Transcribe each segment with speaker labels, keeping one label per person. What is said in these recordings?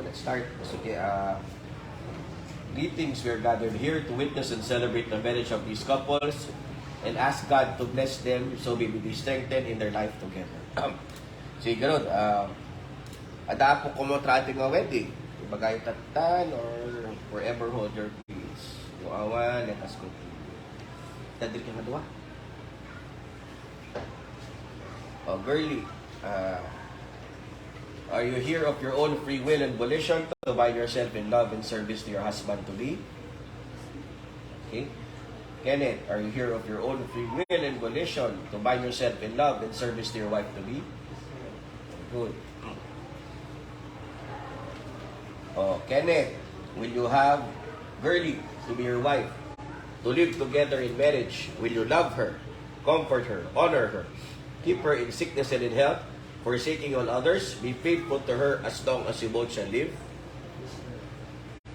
Speaker 1: let's start. Sige, greetings. We are gathered here to witness and celebrate the marriage of these couples and ask God to bless them so we will be strengthened in their life together. Sige, ganun. Ada po kumontrate nga wedding. Ibagay tatan or forever hold your peace. Yung awan, let us continue. Tadil ka nga doon. Oh, girly. Are you here of your own free will and volition to bind yourself in love and service to your husband-to-be? Okay. Kenneth, are you here of your own free will and volition to bind yourself in love and service to your wife-to-be? Good. Oh, Kenneth, will you have girly to be your wife, to live together in marriage? Will you love her, comfort her, honor her, keep her in sickness and in health, forsaking all others, be faithful to her as long as you both shall live?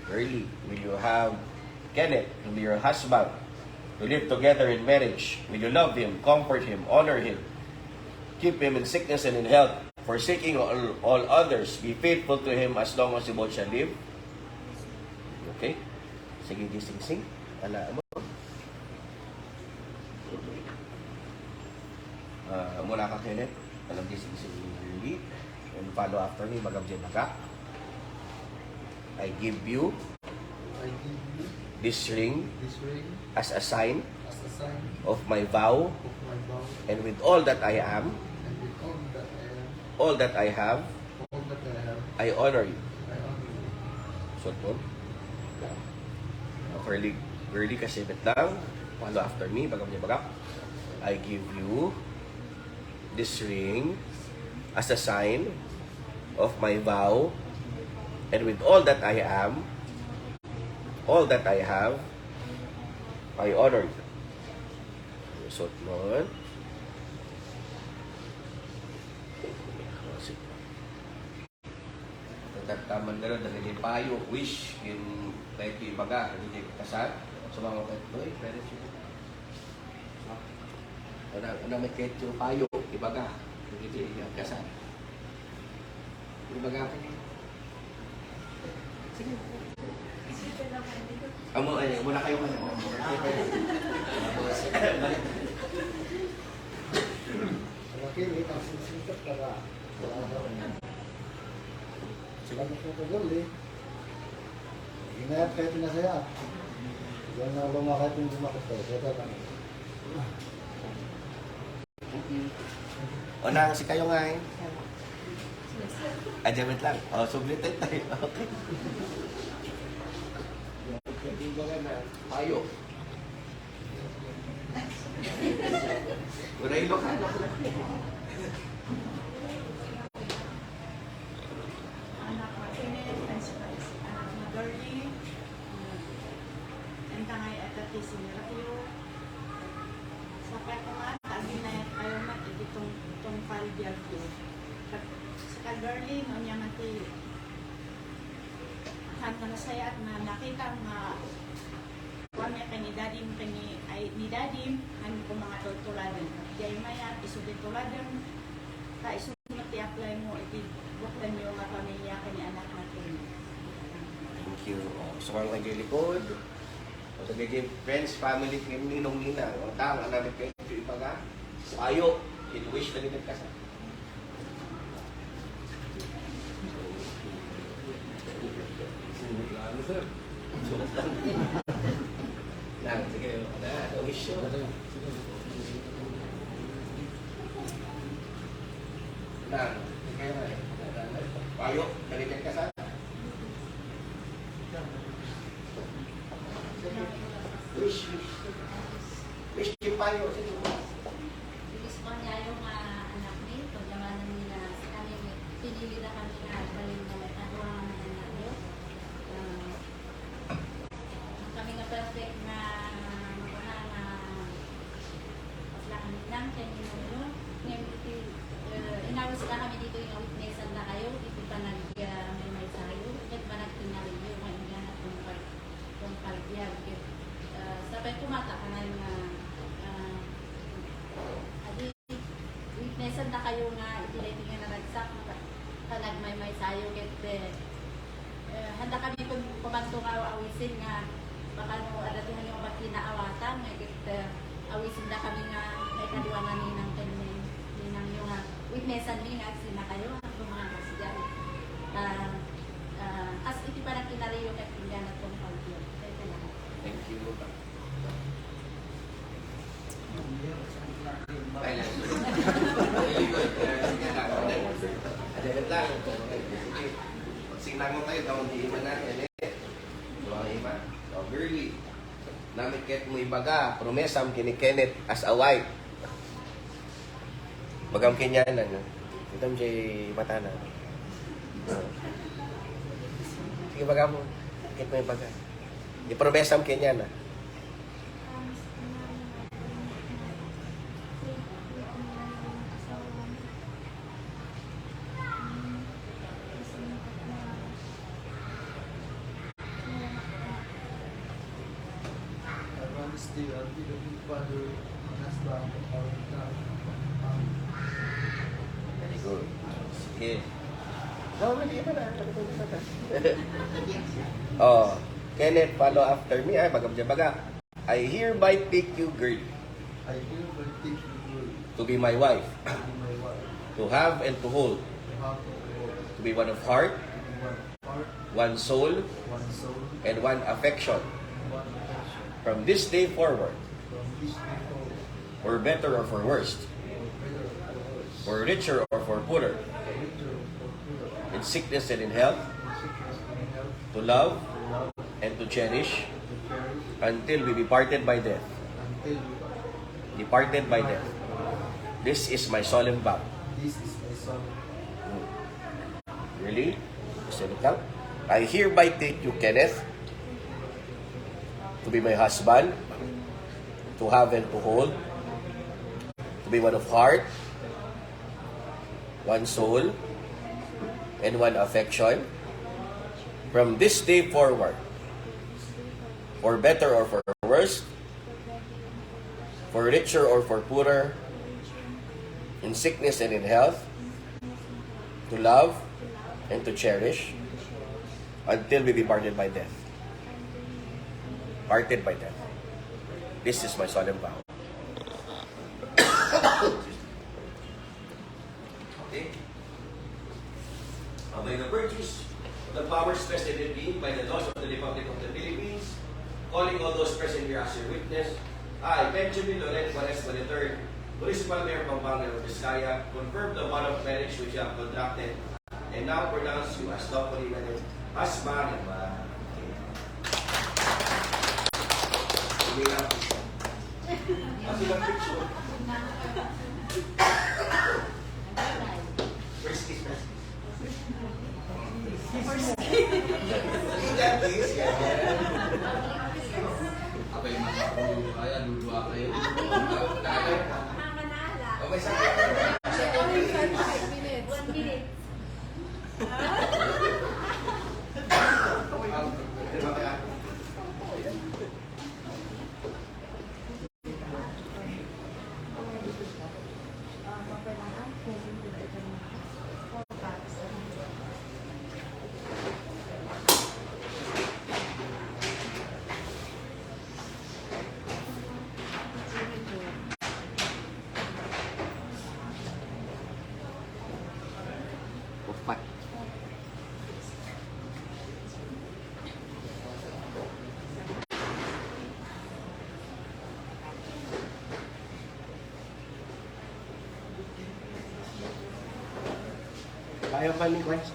Speaker 1: Girly, will you have Kenneth to be your husband, to live together in marriage? Will you love him, comfort him, honor him, keep him in sickness and in health, forsaking all others, be faithful to him as long as you both shall live? Okay? Sige, sing-sing. Ala mo. Mula ka, Kenneth. Alam sing-sing really. And follow after me, magabjay naga. I give you this ring as a sign of my vow, and with all that I am, all that I have, I honor you. So, girly kasi bet lang. Follow after me, magabjay naga. I give you this ring as a sign of my vow, and with all that I am, all that I have, I honor you. Suot mo. Taman na rin, dahil payo, wish, yung kahit yung baga, hindi kasal. So mga kahit ito, pwede siya. Una may kahit yung payo, ibaga, hindi kasal. Ibaga ka niya. Sige. Muna kayo ka na.
Speaker 2: Wakili, ang sisikat ka ba? Sila mo po kaguli. Hinayap kayo pinasaya. Diyan na lumakay yung lumakot ko. Kaya lang.
Speaker 1: O na, si kayo nga eh. Adjustment lang. O, sublit tayo. Okay. Hindi ba ka na? Payo. Una ilo ka.
Speaker 3: Anak ko, Kenneth, anak na girly, ang tangay at ati sinirayo. Sa patuman, kami na kayo mat, itong palbyag ko. Sa ka-girly, no niya mati, hanta na saya at na nakita nga kami kay ni Daddy, ano ko mga tutuladan. Diyay maya, isubit tuladan, ka isubit i-apply mo, buklan mo yung pamilya ka ni anak natin.
Speaker 1: Thank you. O, gusto kang nag-record. O, sagiging friends, family, ninong ninang. O, tama, namin kayo yung ibaga. Payo, in-wish na rin kasal. Sulat lang. Lang, sige. Wish yun. Lang, sige. Payo, nalitin ka sa? Wish. Wish yung payo.
Speaker 4: Gusto ko niya yung anak niya, pagkamanan nila sa kami, pinili na kami na balin na may naturangan na anak niyo. Kami nga perfect na maguna na paslakan lang, kaya nyo inawas na kami dito yung witnessan na kayo, ito pa nag-may sayo, ito pa nagtinali yung mga inganat kung palbiyag. Sabay kumata ka na yung witnessan na kayo nga itinay nga naragsak, nagmay sayo, kaya handa kami pumantungaw awisin nga baka no adatuhan yung pagkinaawatan nga awisin na kami nga may kaliwangan ninang yung witnessan mi nga sina kayo ang mga kasyan. As iti pa na kinariyo kay pinggan at kong pagyo.
Speaker 1: Thank you. Ay, lang. Really good. Sige lang. Ajagat lang. Signang mo kayo, taong di iman natin eh. Mga iman. So, girly. Namit mo ibaga, promesam kini Kenneth as a wife. Bagam kinyanan. Ito mo siya mata na. Sige baga mo. Kit mo ibaga. Ipromesam kinyanan.
Speaker 2: Still, I'll be the big father. That's the
Speaker 1: Very good. Sige. No, hindi pa na. Oh, Kenneth, follow after me. Ay, bagam dyan baga. I hereby take you, girl,
Speaker 2: I hereby take you girl
Speaker 1: to be my wife,
Speaker 2: to be my wife,
Speaker 1: to have and to hold,
Speaker 2: to have a world,
Speaker 1: to be one of heart,
Speaker 2: to be one heart,
Speaker 1: one soul,
Speaker 2: one soul,
Speaker 1: and one affection.
Speaker 2: one affection.
Speaker 1: From this day forward,
Speaker 2: From this day forward,
Speaker 1: for better or for worse,
Speaker 2: for better or for worse,
Speaker 1: for richer or for poorer,
Speaker 2: for richer or for poorer,
Speaker 1: in sickness and in health,
Speaker 2: in sickness and in health,
Speaker 1: to love
Speaker 2: to love,
Speaker 1: and to cherish,
Speaker 2: to cherish,
Speaker 1: until we be parted by death.
Speaker 2: until we are
Speaker 1: Departed by death. This is my solemn vow.
Speaker 2: This is my son.
Speaker 1: Really? Say it lang. I hereby take you, Kenneth, to be my husband, to have and to hold, to be one of heart, one soul, and one affection. From this day forward, for better or for worse, for richer or for poorer, in sickness and in health, to love and to cherish, until we be parted by death. Parted by death. This is my solemn vow. Okay? By the virtues of the powers vested in me by the laws of the Republic of the Philippines, calling all those present here as your witness, I, Benjamin Loren Juarez III, Municipal Mayor Pampanga of Vizcaya, confirm the bond of marriage which you have contracted and now pronounce you as lawfully wedded husband and wife. Hindi lang picture. Kasi lang picture. First kiss, first kiss. That is,
Speaker 5: Abay, makakulo kaya, ludwa kayo.
Speaker 1: Oh, may sakit.
Speaker 4: 1 minute.
Speaker 1: Upat. Kaya pa ni West.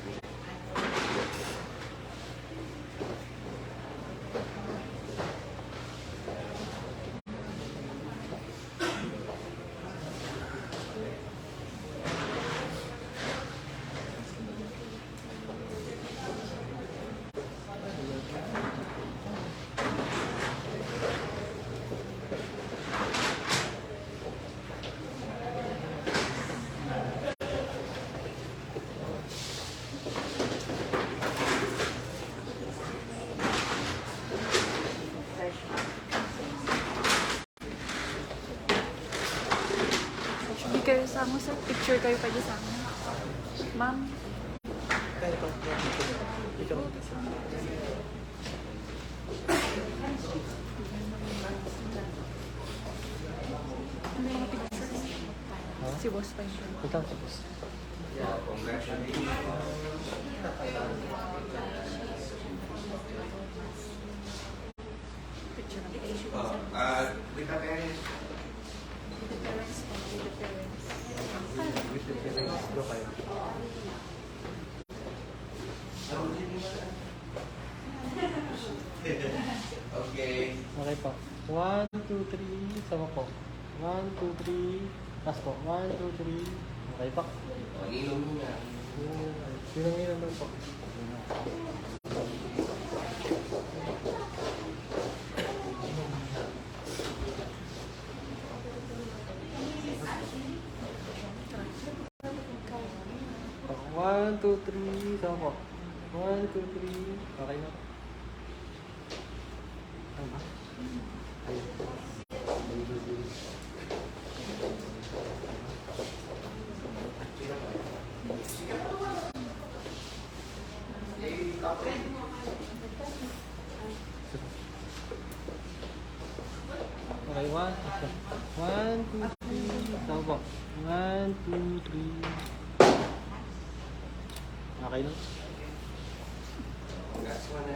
Speaker 6: Hindi kayo sama sir. Picture kayo pwede sama. Ma'am.
Speaker 7: Picture mo kasi.
Speaker 6: Ano yung picture? Si boss pa yun.
Speaker 7: Wait lang, tapos.
Speaker 6: Picture natin.
Speaker 1: With the parents.
Speaker 6: The parents po. With the parents.
Speaker 7: With the parents, go kayo.
Speaker 1: Okay.
Speaker 7: Okay po. 1, 2, 3. Sama po. 1, 2, 3. Last po. 1, 2, 3. Okay po.
Speaker 1: Mag-inom muna.
Speaker 7: Sinang-inan lang po. One, two, three. Sama po. 1, 2, 3. Okay na. Tama. Okay, 1, 2, 3. Sama po. 1, 2, 3. Okay na.
Speaker 1: That's one.